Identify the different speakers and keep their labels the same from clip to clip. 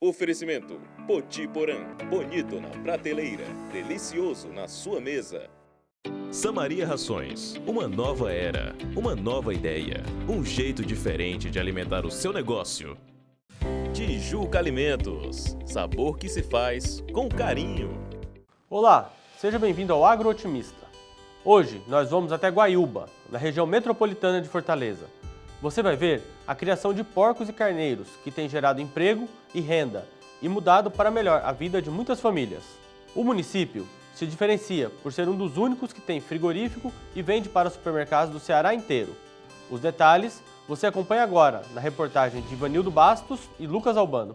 Speaker 1: Oferecimento Poti Porã, bonito na prateleira, delicioso na sua mesa. Samaria Rações, uma nova era, uma nova ideia, um jeito diferente de alimentar o seu negócio. Tijuca Alimentos, sabor que se faz com carinho.
Speaker 2: Olá, seja bem-vindo ao Agro Otimista. Hoje nós vamos até Guaiúba, na região metropolitana de Fortaleza. Você vai ver a criação de porcos e carneiros, que tem gerado emprego e renda e mudado para melhor a vida de muitas famílias. O município se diferencia por ser um dos únicos que tem frigorífico e vende para supermercados do Ceará inteiro. Os detalhes você acompanha agora na reportagem de Ivanildo Bastos e Lucas Albano.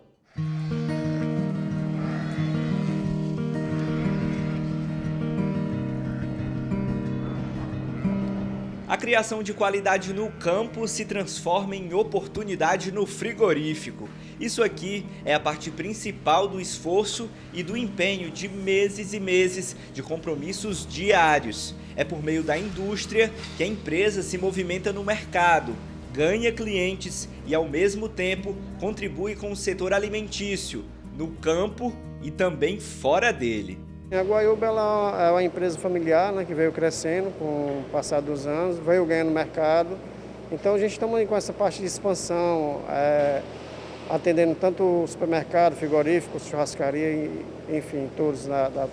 Speaker 3: A criação de qualidade no campo se transforma em oportunidade no frigorífico. Isso aqui é a parte principal do esforço e do empenho de meses e meses de compromissos diários. É por meio da indústria que a empresa se movimenta no mercado, ganha clientes e, ao mesmo tempo, contribui com o setor alimentício, no campo e também fora dele.
Speaker 4: A Guaiúba ela é uma empresa familiar, né, que veio crescendo com o passar dos anos, veio ganhando mercado. Então a gente está com essa parte de expansão, atendendo tanto o supermercado, frigorífico, churrascaria, enfim, todos da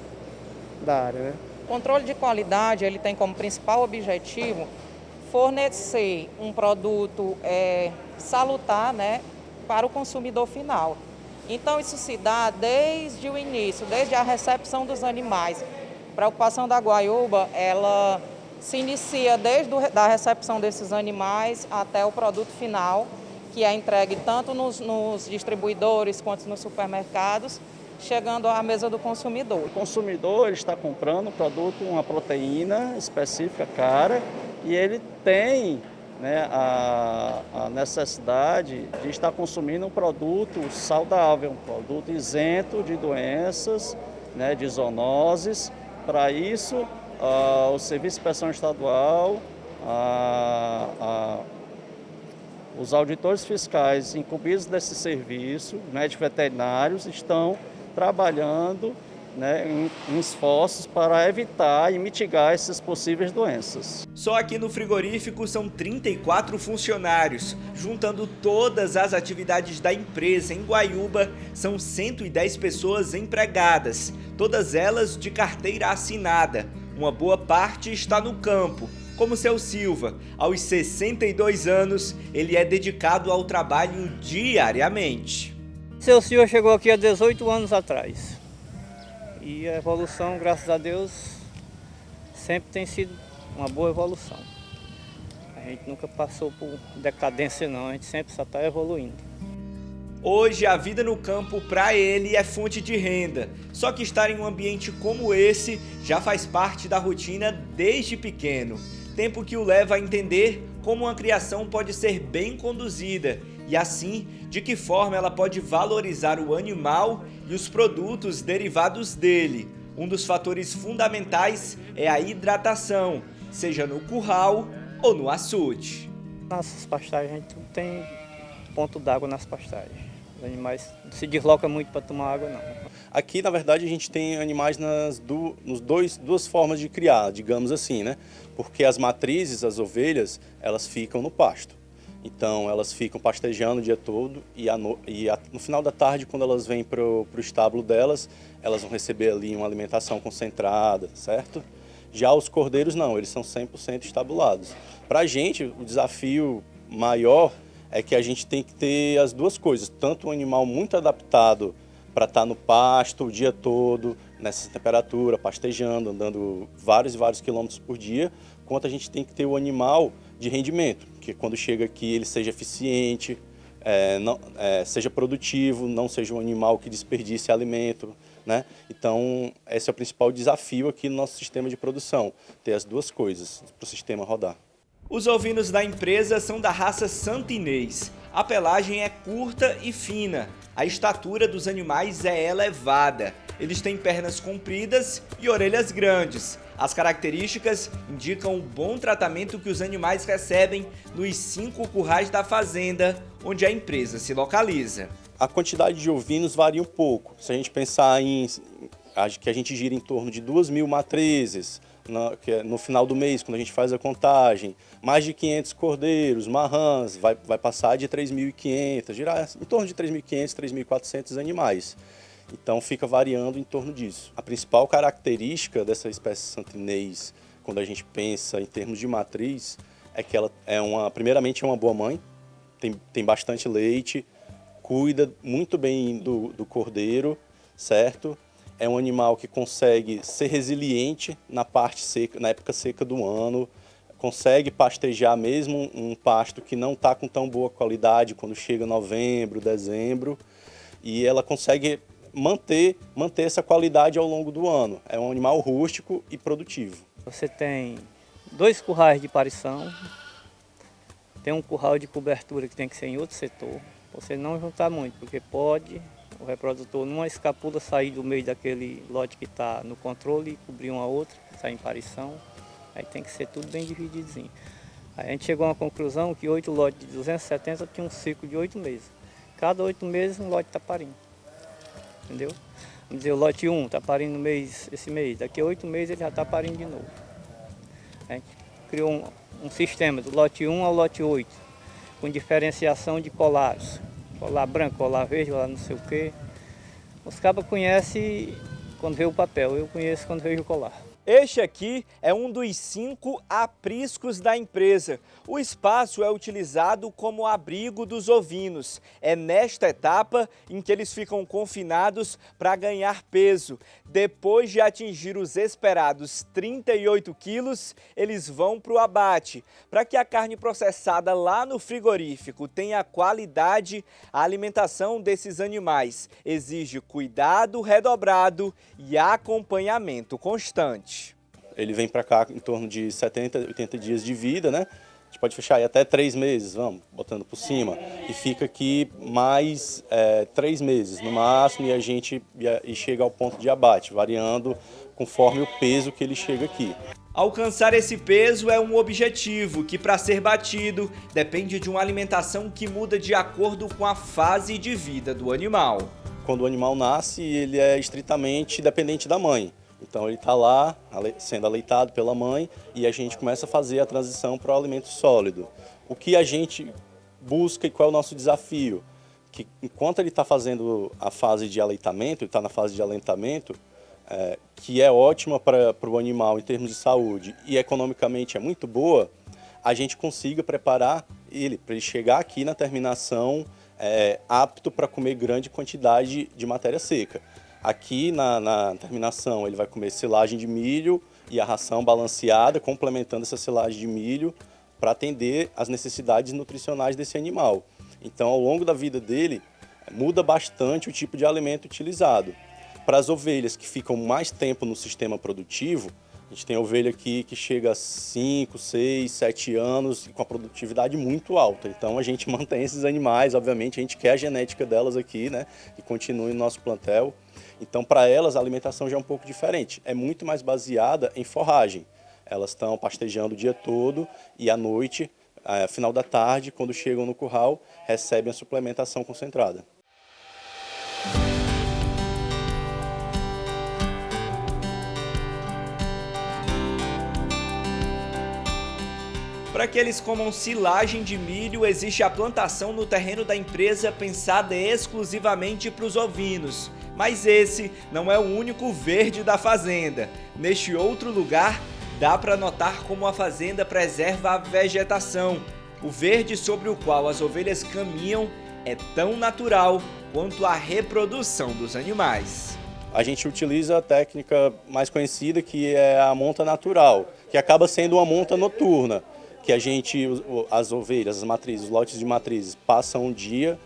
Speaker 4: área. Né?
Speaker 5: O controle de qualidade ele tem como principal objetivo fornecer um produto salutar, né, para o consumidor final. Então isso se dá desde o início, desde a recepção dos animais. A preocupação da Guaiúba, ela se inicia desde a recepção desses animais até o produto final, que é entregue tanto nos distribuidores quanto nos supermercados, chegando à mesa do consumidor.
Speaker 6: O consumidor ele está comprando um produto, uma proteína específica, cara, e ele tem, né, a necessidade de estar consumindo um produto saudável, um produto isento de doenças, né, de zoonoses. Para isso, o Serviço de Inspeção Estadual, os auditores fiscais incumbidos desse serviço, médicos veterinários, estão trabalhando, né, em esforços para evitar e mitigar essas possíveis doenças.
Speaker 3: Só aqui no frigorífico são 34 funcionários. Juntando todas as atividades da empresa em Guaiúba, são 110 pessoas empregadas, todas elas de carteira assinada. Uma boa parte está no campo, como seu Silva. Aos 62 anos, ele é dedicado ao trabalho diariamente.
Speaker 7: Seu Silva chegou aqui há 18 anos atrás. E a evolução, graças a Deus, sempre tem sido uma boa evolução. A gente nunca passou por decadência não, a gente sempre só está evoluindo.
Speaker 3: Hoje a vida no campo para ele é fonte de renda, só que estar em um ambiente como esse já faz parte da rotina desde pequeno. Tempo que o leva a entender como uma criação pode ser bem conduzida e assim, de que forma ela pode valorizar o animal e os produtos derivados dele. Um dos fatores fundamentais é a hidratação, seja no curral ou no açude.
Speaker 7: Nossas pastagens, a gente não tem ponto d'água nas pastagens. Os animais não se deslocam muito para tomar água, não.
Speaker 8: Aqui, na verdade, a gente tem animais duas formas de criar, digamos assim, né? Porque as matrizes, as ovelhas, elas ficam no pasto. Então, elas ficam pastejando o dia todo e no final da tarde, quando elas vêm para o estábulo delas, elas vão receber ali uma alimentação concentrada, certo? Já os cordeiros não, eles são 100% estabulados. Para a gente, o desafio maior é que a gente tem que ter as duas coisas, tanto um animal muito adaptado para estar no pasto o dia todo, nessa temperatura, pastejando, andando vários e vários quilômetros por dia, quanto a gente tem que ter o animal de rendimento, que quando chega aqui ele seja eficiente, seja produtivo, não seja um animal que desperdice alimento, né? Então, esse é o principal desafio aqui no nosso sistema de produção, ter as duas coisas para o sistema rodar.
Speaker 3: Os ovinos da empresa são da raça Santo Inês. A pelagem é curta e fina. A estatura dos animais é elevada. Eles têm pernas compridas e orelhas grandes. As características indicam o bom tratamento que os animais recebem nos 5 currais da fazenda, onde a empresa se localiza.
Speaker 8: A quantidade de ovinos varia um pouco. Se a gente pensar que a gente gira em torno de 2.000 matrizes no final do mês, quando a gente faz a contagem, mais de 500 cordeiros, marrãs, vai passar de 3.500, girar em torno de 3.500, 3.400 animais. Então fica variando em torno disso. A principal característica dessa espécie santinês, quando a gente pensa em termos de matriz, é que ela primeiramente é uma boa mãe, tem bastante leite, cuida muito bem do cordeiro, certo? É um animal que consegue ser resiliente na parte seca, na época seca do ano, consegue pastejar mesmo um pasto que não está com tão boa qualidade quando chega novembro, dezembro, e ela consegue manter essa qualidade ao longo do ano. É um animal rústico e produtivo.
Speaker 7: Você tem 2 currais de parição, tem um curral de cobertura que tem que ser em outro setor. Você não juntar muito, porque pode o reprodutor, numa escapula, sair do meio daquele lote que está no controle e cobrir uma outra, que está em parição. Aí tem que ser tudo bem divididinho. Aí a gente chegou a uma conclusão que 8 lotes de 270 tinha um ciclo de 8 meses. Cada 8 meses um lote está parindo. Entendeu? Vamos dizer, o lote 1 está parindo esse mês, daqui a 8 meses ele já está parindo de novo. A gente criou um sistema do lote 1 ao lote 8, com diferenciação de colares. Colar branco, colar verde, colar não sei o quê. Os cabas conhecem quando vê o papel, eu conheço quando vejo o colar.
Speaker 3: Este aqui é um dos 5 apriscos da empresa. O espaço é utilizado como abrigo dos ovinos. É nesta etapa em que eles ficam confinados para ganhar peso. Depois de atingir os esperados 38 quilos, eles vão para o abate. Para que a carne processada lá no frigorífico tenha qualidade, a alimentação desses animais exige cuidado redobrado e acompanhamento constante.
Speaker 8: Ele vem para cá em torno de 70, 80 dias de vida, né? A gente pode fechar aí até 3 meses, vamos, botando por cima. E fica aqui mais 3 meses no máximo e chega ao ponto de abate, variando conforme o peso que ele chega aqui.
Speaker 3: Alcançar esse peso é um objetivo que, para ser batido, depende de uma alimentação que muda de acordo com a fase de vida do animal.
Speaker 8: Quando o animal nasce, ele é estritamente dependente da mãe. Então ele está lá sendo aleitado pela mãe e a gente começa a fazer a transição para o alimento sólido. O que a gente busca e qual é o nosso desafio? Que enquanto ele está fazendo a fase de aleitamento, ele está na fase de aleitamento, que é ótima para o animal em termos de saúde e economicamente é muito boa, a gente consiga preparar ele para ele chegar aqui na terminação apto para comer grande quantidade de matéria seca. Aqui na terminação ele vai comer silagem de milho e a ração balanceada, complementando essa silagem de milho para atender às necessidades nutricionais desse animal. Então, ao longo da vida dele, muda bastante o tipo de alimento utilizado. Para as ovelhas que ficam mais tempo no sistema produtivo, a gente tem ovelha aqui que chega a 5, 6, 7 anos e com a produtividade muito alta. Então a gente mantém esses animais, obviamente a gente quer a genética delas aqui, né, que continue no nosso plantel. Então para elas a alimentação já é um pouco diferente, é muito mais baseada em forragem. Elas estão pastejando o dia todo e à noite, final da tarde, quando chegam no curral, recebem a suplementação concentrada.
Speaker 3: Para que eles comam silagem de milho, existe a plantação no terreno da empresa pensada exclusivamente para os ovinos. Mas esse não é o único verde da fazenda. Neste outro lugar, dá para notar como a fazenda preserva a vegetação. O verde sobre o qual as ovelhas caminham é tão natural quanto a reprodução dos animais.
Speaker 8: A gente utiliza a técnica mais conhecida, que é a monta natural, que acaba sendo uma monta noturna, que as ovelhas, as matrizes, os lotes de matrizes, passam um dia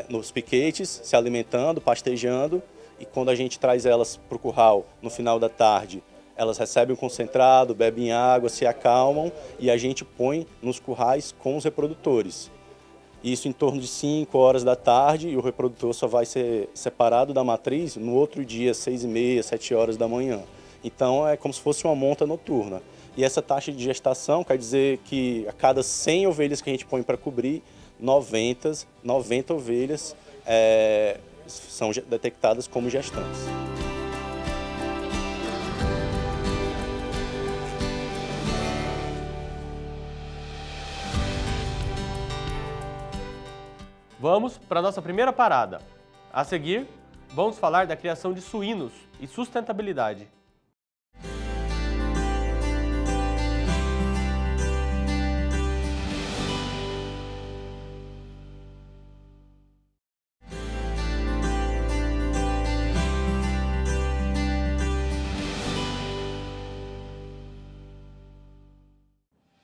Speaker 8: nos piquetes, se alimentando, pastejando, e quando a gente traz elas para o curral no final da tarde, elas recebem o concentrado, bebem água, se acalmam, e a gente põe nos currais com os reprodutores. Isso em torno de 5 horas da tarde, e o reprodutor só vai ser separado da matriz no outro dia, 6h30, 7 horas da manhã. Então é como se fosse uma monta noturna. E essa taxa de gestação quer dizer que a cada 100 ovelhas que a gente põe para cobrir, 90 ovelhas são detectadas como gestantes.
Speaker 2: Vamos para a nossa primeira parada. A seguir, vamos falar da criação de suínos e sustentabilidade.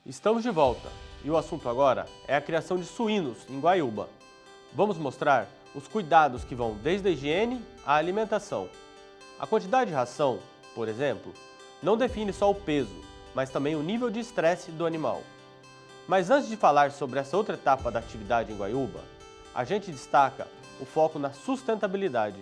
Speaker 2: Estamos de volta e o assunto agora é a criação de suínos em Guaiúba. Vamos mostrar os cuidados que vão desde a higiene à alimentação. A quantidade de ração, por exemplo, não define só o peso, mas também o nível de estresse do animal. Mas antes de falar sobre essa outra etapa da atividade em Guaiúba, a gente destaca o foco na sustentabilidade.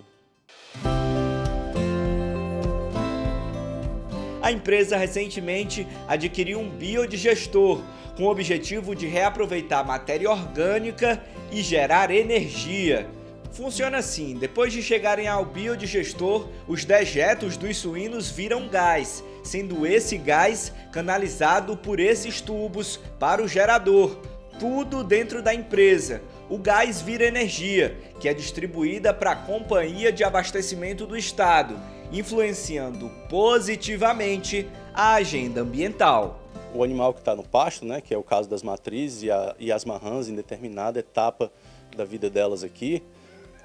Speaker 3: A empresa recentemente adquiriu um biodigestor com o objetivo de reaproveitar matéria orgânica e gerar energia. Funciona assim: depois de chegarem ao biodigestor, os dejetos dos suínos viram gás, sendo esse gás canalizado por esses tubos para o gerador, tudo dentro da empresa. O gás vira energia, que é distribuída para a Companhia de Abastecimento do Estado, influenciando positivamente a agenda ambiental.
Speaker 8: O animal que está no pasto, né, que é o caso das matrizes e as marrãs em determinada etapa da vida delas aqui,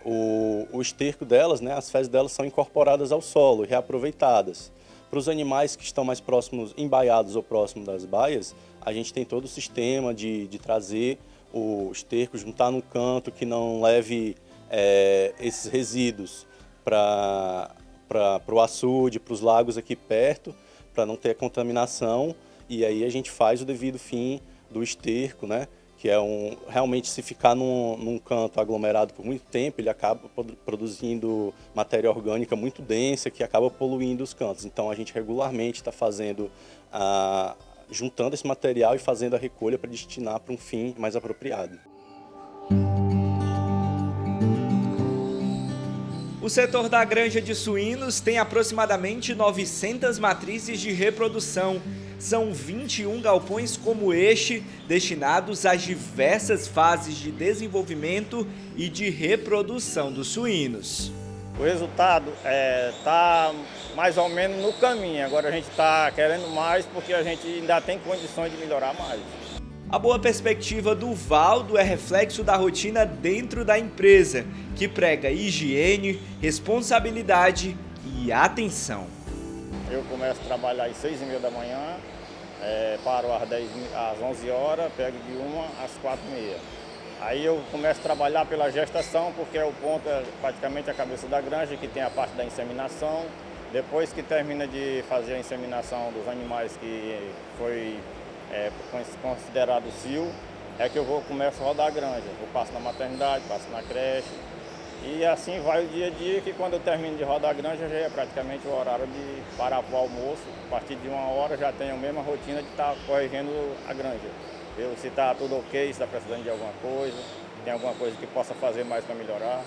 Speaker 8: o esterco delas, né, as fezes delas são incorporadas ao solo e reaproveitadas. Para os animais que estão mais próximos, embaiados ou próximos das baias, a gente tem todo o sistema de trazer o esterco, juntar num canto que não leve esses resíduos para o açude, para os lagos aqui perto, para não ter contaminação. E aí a gente faz o devido fim do esterco, né? Que é realmente, se ficar num canto aglomerado por muito tempo, ele acaba produzindo matéria orgânica muito densa que acaba poluindo os cantos. Então a gente regularmente está fazendo, juntando esse material e fazendo a recolha para destinar para um fim mais apropriado.
Speaker 3: O setor da granja de suínos tem aproximadamente 900 matrizes de reprodução. São 21 galpões como este, destinados às diversas fases de desenvolvimento e de reprodução dos suínos.
Speaker 9: O resultado está mais ou menos no caminho. Agora a gente está querendo mais porque a gente ainda tem condições de melhorar mais.
Speaker 3: A boa perspectiva do Valdo é reflexo da rotina dentro da empresa, que prega higiene, responsabilidade e atenção.
Speaker 9: Eu começo a trabalhar às 6h30 da manhã, paro às 11 horas, pego de 1 às 4h30. Aí eu começo a trabalhar pela gestação, porque é o ponto, praticamente a cabeça da granja, que tem a parte da inseminação. Depois que termina de fazer a inseminação dos animais que foi considerado cio, é que eu começo a rodar a granja. Eu passo na maternidade, passo na creche e assim vai o dia a dia, que quando eu termino de rodar a granja já é praticamente o horário de parar para o almoço. A partir de 1 hora já tenho a mesma rotina de estar corrigendo a granja. Se está tudo ok, se está precisando de alguma coisa, tem alguma coisa que possa fazer mais para melhorar.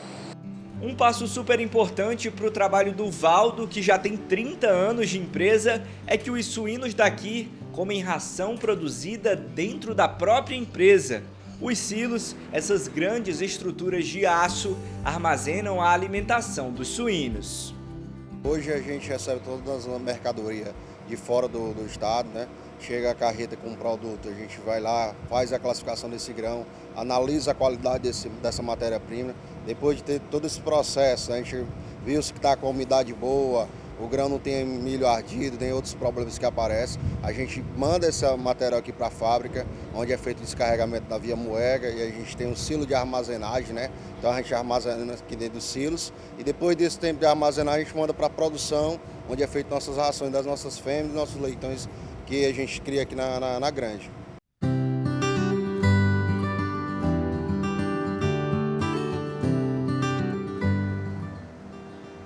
Speaker 3: Um passo super importante para o trabalho do Valdo, que já tem 30 anos de empresa, é que os suínos daqui comem ração produzida dentro da própria empresa. Os silos, essas grandes estruturas de aço, armazenam a alimentação dos suínos.
Speaker 10: Hoje a gente recebe toda a mercadoria de fora do estado, né? Chega a carreta com um produto, a gente vai lá, faz a classificação desse grão, analisa a qualidade dessa matéria-prima. Depois de ter todo esse processo, a gente viu se está com a umidade boa, o grão não tem milho ardido, tem outros problemas que aparecem. A gente manda esse material aqui para a fábrica, onde é feito o descarregamento da via moega, e a gente tem um silo de armazenagem, né? Então a gente armazena aqui dentro dos silos, e depois desse tempo de armazenagem a gente manda para a produção, onde é feito nossas rações das nossas fêmeas e nossos leitões que a gente cria aqui na granja.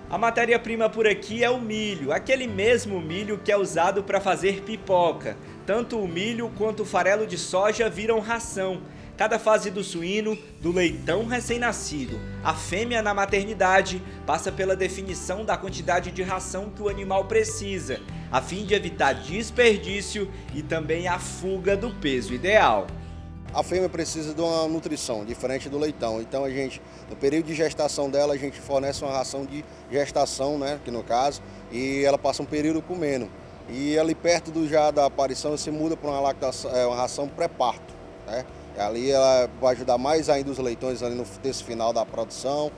Speaker 3: A matéria-prima por aqui é o milho, aquele mesmo milho que é usado para fazer pipoca. tanto o milho quanto o farelo de soja viram ração. Cada fase do suíno, do leitão recém-nascido, a fêmea na maternidade, passa pela definição da quantidade de ração que o animal precisa, a fim de evitar desperdício e também a fuga do peso ideal.
Speaker 10: A fêmea precisa de uma nutrição diferente do leitão, então a gente, no período de gestação dela, a gente fornece uma ração de gestação, né, que no caso, e ela passa um período comendo. E ali perto já da aparição, você muda para uma ração pré-parto, né? Ali ela vai ajudar mais ainda os leitões ali no terço final da produção,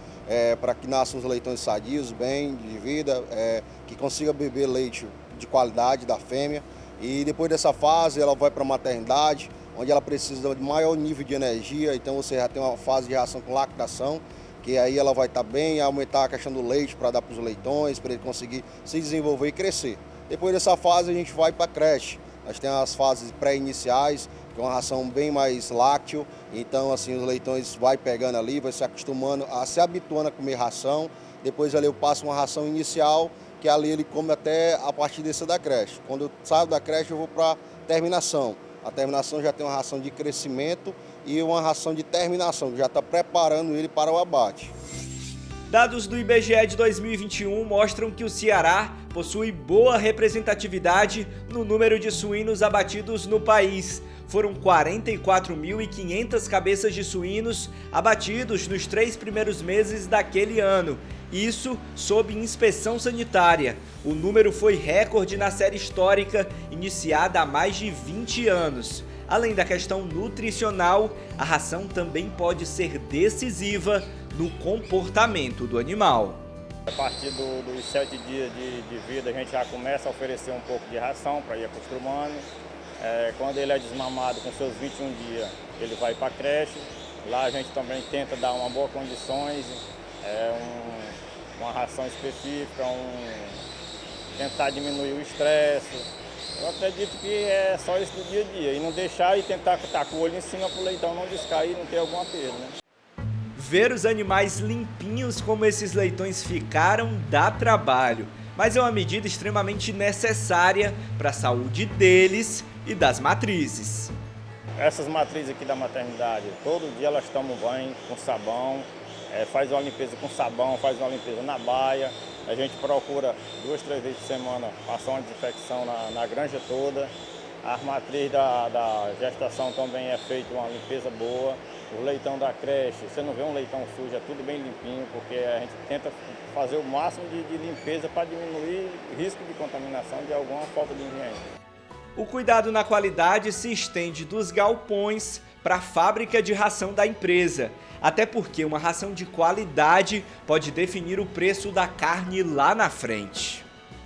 Speaker 10: para que nasçam os leitões sadios, bem de vida, que consiga beber leite de qualidade da fêmea. E depois dessa fase ela vai para a maternidade, onde ela precisa de maior nível de energia, então você já tem uma fase de ração com lactação, que aí ela vai estar bem, aumentar a questão do leite para dar para os leitões, para ele conseguir se desenvolver e crescer. Depois dessa fase a gente vai para a creche, nós temos as fases pré-iniciais, que é uma ração bem mais lácteo, então assim os leitões vai pegando ali, vai se acostumando, se habituando a comer ração, depois ali eu passo uma ração inicial, que ali ele come até a partir dessa da creche. Quando eu saio da creche eu vou para a terminação. A terminação já tem uma ração de crescimento e uma ração de terminação, que já está preparando ele para o abate.
Speaker 3: Dados do IBGE de 2021 mostram que o Ceará possui boa representatividade no número de suínos abatidos no país. Foram 44.500 cabeças de suínos abatidos nos 3 primeiros meses daquele ano. Isso sob inspeção sanitária. O número foi recorde na série histórica, iniciada há mais de 20 anos. Além da questão nutricional, a ração também pode ser decisiva no comportamento do animal.
Speaker 9: A partir dos 7 dias de vida, a gente já começa a oferecer um pouco de ração para ir acostumando. Quando ele é desmamado com seus 21 dias, ele vai para a creche. Lá a gente também tenta dar uma boa condições, uma ração específica, tentar diminuir o estresse. Eu acredito que é só isso do dia a dia, e não deixar e tentar estar com o olho em cima para o leitão não descair e não ter alguma perda, né?
Speaker 3: Ver os animais limpinhos como esses leitões ficaram dá trabalho, mas é uma medida extremamente necessária para a saúde deles e das matrizes.
Speaker 9: Essas matrizes aqui da maternidade, todo dia elas tomam banho com sabão, faz uma limpeza com sabão, faz uma limpeza na baia. A gente procura 2, 3 vezes por semana passar uma desinfecção na granja toda. As matrizes da gestação também é feita uma limpeza boa. O leitão da creche, você não vê um leitão sujo, é tudo bem limpinho, porque a gente tenta fazer o máximo de limpeza para diminuir o risco de contaminação de alguma falta de higiene.
Speaker 3: O cuidado na qualidade se estende dos galpões para a fábrica de ração da empresa, até porque uma ração de qualidade pode definir o preço da carne lá na frente.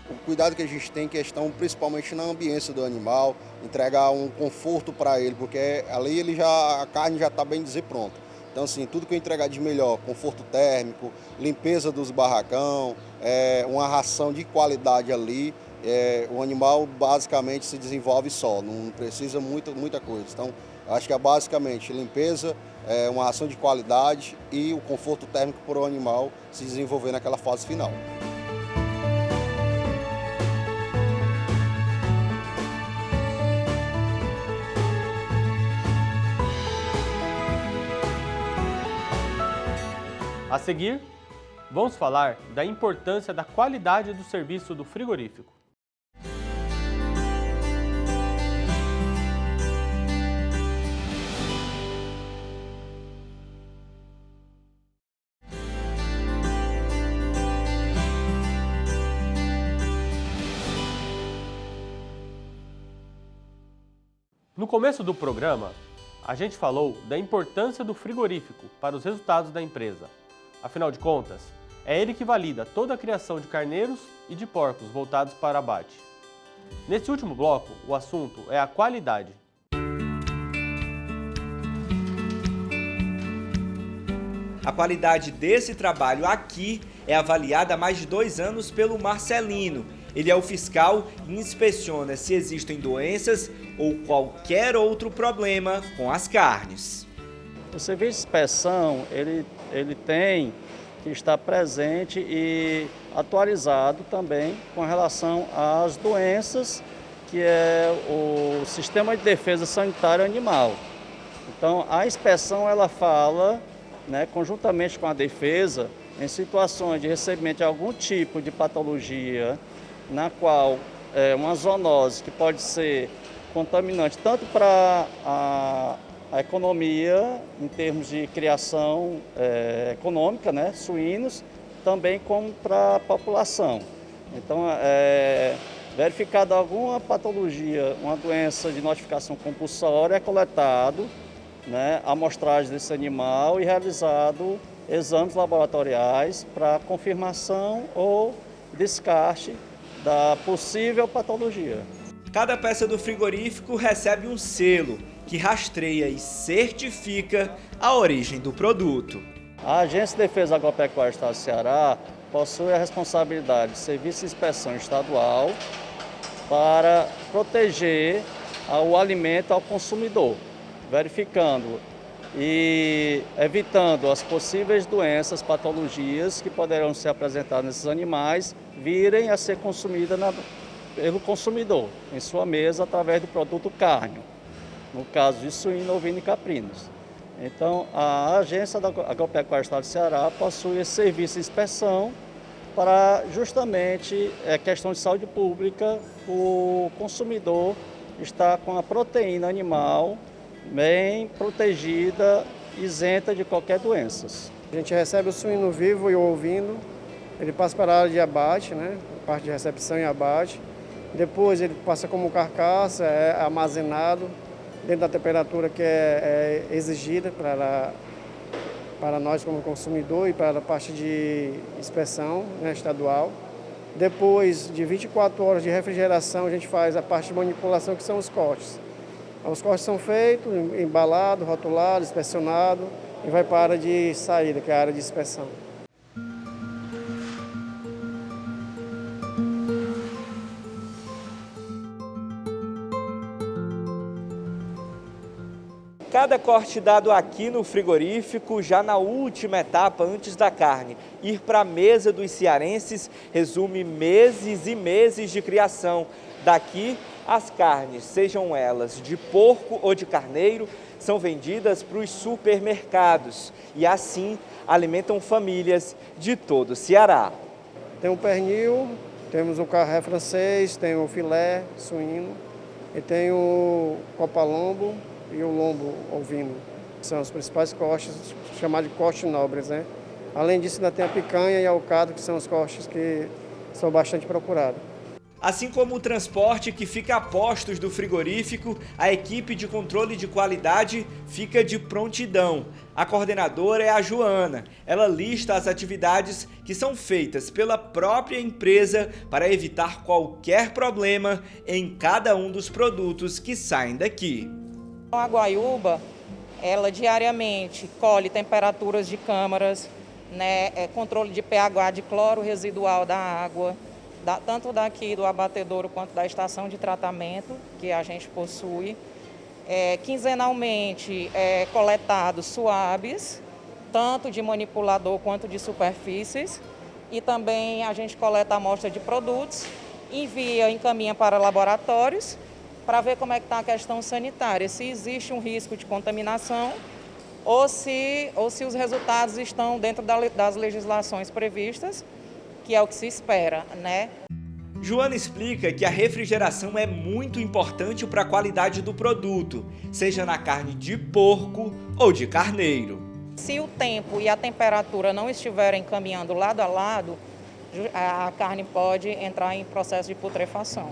Speaker 10: O cuidado que a gente tem, questão principalmente na ambiência do animal, entregar um conforto para ele, porque ali a carne já está bem dizer pronta. Então assim, tudo que eu entregar de melhor, conforto térmico, limpeza dos barracão, uma ração de qualidade ali, o animal basicamente se desenvolve só, não precisa muita coisa. Então acho que é basicamente limpeza, uma ração de qualidade e o conforto térmico para o animal se desenvolver naquela fase final.
Speaker 2: A seguir, vamos falar da importância da qualidade do serviço do frigorífico. No começo do programa, a gente falou da importância do frigorífico para os resultados da empresa. Afinal de contas, é ele que valida toda a criação de carneiros e de porcos voltados para abate. Nesse último bloco, o assunto é a qualidade.
Speaker 3: A qualidade desse trabalho aqui é avaliada há mais de 2 anos pelo Marcelino. Ele é o fiscal e inspeciona se existem doenças ou qualquer outro problema com as carnes.
Speaker 6: O serviço de inspeção, ele tem que estar presente e atualizado também com relação às doenças que é o Sistema de Defesa Sanitária Animal. Então, a inspeção ela fala, né, conjuntamente com a defesa, em situações de recebimento de algum tipo de patologia, na qual uma zoonose que pode ser contaminante tanto para a economia, em termos de criação econômica, né, suínos, também como para a população. Então, verificada alguma patologia, uma doença de notificação compulsória, é coletado, né, a amostragem desse animal e realizado exames laboratoriais para confirmação ou descarte da possível patologia.
Speaker 3: Cada peça do frigorífico recebe um selo que rastreia e certifica a origem do produto.
Speaker 6: A Agência de Defesa Agropecuária do Estado do Ceará possui a responsabilidade de serviço de inspeção estadual para proteger o alimento ao consumidor, verificando e evitando as possíveis doenças, patologias que poderão ser apresentadas nesses animais virem a ser consumidas pelo consumidor em sua mesa através do produto carne, no caso de suíno, ovino e caprinos. Então, a Agência da Agropecuária do Estado do Ceará possui esse serviço de inspeção para justamente questão de saúde pública, o consumidor está com a proteína animal bem protegida, isenta de qualquer doença.
Speaker 4: A gente recebe o suíno vivo e o ovino, ele passa para a área de abate, né? Parte de recepção e abate. Depois ele passa como carcaça, é armazenado dentro da temperatura que é exigida para nós como consumidor e para a parte de inspeção, né, estadual. Depois de 24 horas de refrigeração, a gente faz a parte de manipulação, que são os cortes. Os cortes são feitos, embalados, rotulados, inspecionados e vai para a área de saída, que é a área de inspeção.
Speaker 3: Cada corte dado aqui no frigorífico, já na última etapa antes da carne ir para a mesa dos cearenses, resume meses e meses de criação. Daqui, as carnes, sejam elas de porco ou de carneiro, são vendidas para os supermercados e assim alimentam famílias de todo o Ceará.
Speaker 4: Tem o pernil, temos o carré francês, tem o filé suíno e tem o copalombo e o lombo ovino. São os principais cortes, chamados de cortes nobres, né? Além disso, ainda tem a picanha e a alcatra, que são os cortes que são bastante procurados.
Speaker 3: Assim como o transporte que fica a postos do frigorífico, a equipe de controle de qualidade fica de prontidão. A coordenadora é a Joana. Ela lista as atividades que são feitas pela própria empresa para evitar qualquer problema em cada um dos produtos que saem daqui.
Speaker 5: A Guaiúba, ela diariamente colhe temperaturas de câmaras, né, controle de pH, de cloro residual da água, tanto daqui do abatedouro quanto da estação de tratamento que a gente possui. Quinzenalmente coletados suaves, tanto de manipulador quanto de superfícies, e também a gente coleta a amostra de produtos, encaminha para laboratórios para ver como é que está a questão sanitária, se existe um risco de contaminação ou se os resultados estão dentro das legislações previstas, que é o que se espera, né?
Speaker 3: Joana explica que a refrigeração é muito importante para a qualidade do produto, seja na carne de porco ou de carneiro.
Speaker 5: Se o tempo e a temperatura não estiverem caminhando lado a lado, a carne pode entrar em processo de putrefação.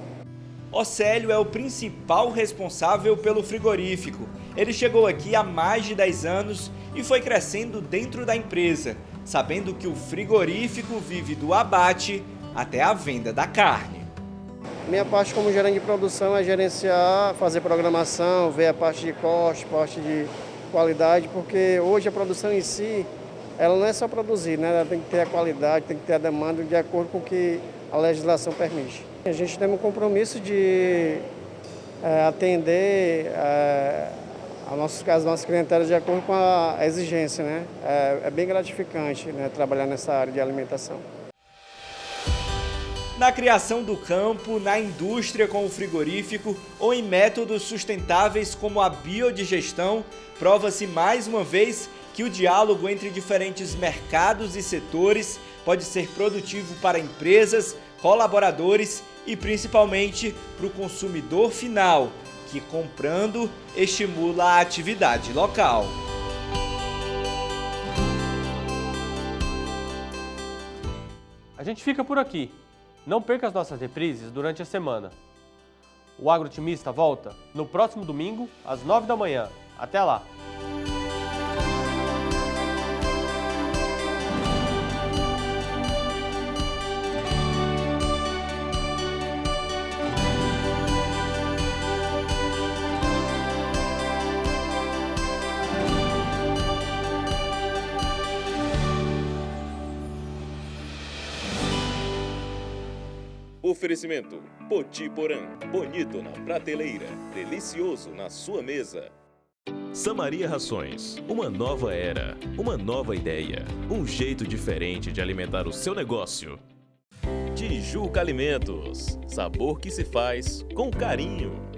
Speaker 3: Océlio é o principal responsável pelo frigorífico. Ele chegou aqui há mais de 10 anos e foi crescendo dentro da empresa, sabendo que o frigorífico vive do abate até a venda da carne.
Speaker 4: Minha parte como gerente de produção é gerenciar, fazer programação, ver a parte de corte, parte de qualidade, porque hoje a produção em si, ela não é só produzir, né? Ela tem que ter a qualidade, tem que ter a demanda de acordo com o que a legislação permite. A gente tem um compromisso de atender as nossas clientelas de acordo com a exigência, né? É bem gratificante, né, trabalhar nessa área de alimentação.
Speaker 3: na criação do campo, na indústria com o frigorífico ou em métodos sustentáveis como a biodigestão, prova-se mais uma vez que o diálogo entre diferentes mercados e setores pode ser produtivo para empresas, colaboradores e principalmente para o consumidor final, que comprando estimula a atividade local.
Speaker 2: A gente fica por aqui. Não perca as nossas reprises durante a semana. O Agro Otimista volta no próximo domingo, às 9 da manhã. Até lá!
Speaker 1: Oferecimento Poti Porã, bonito na prateleira, delicioso na sua mesa. Samaria Rações, uma nova era, uma nova ideia, um jeito diferente de alimentar o seu negócio. Tijuca Alimentos, sabor que se faz com carinho.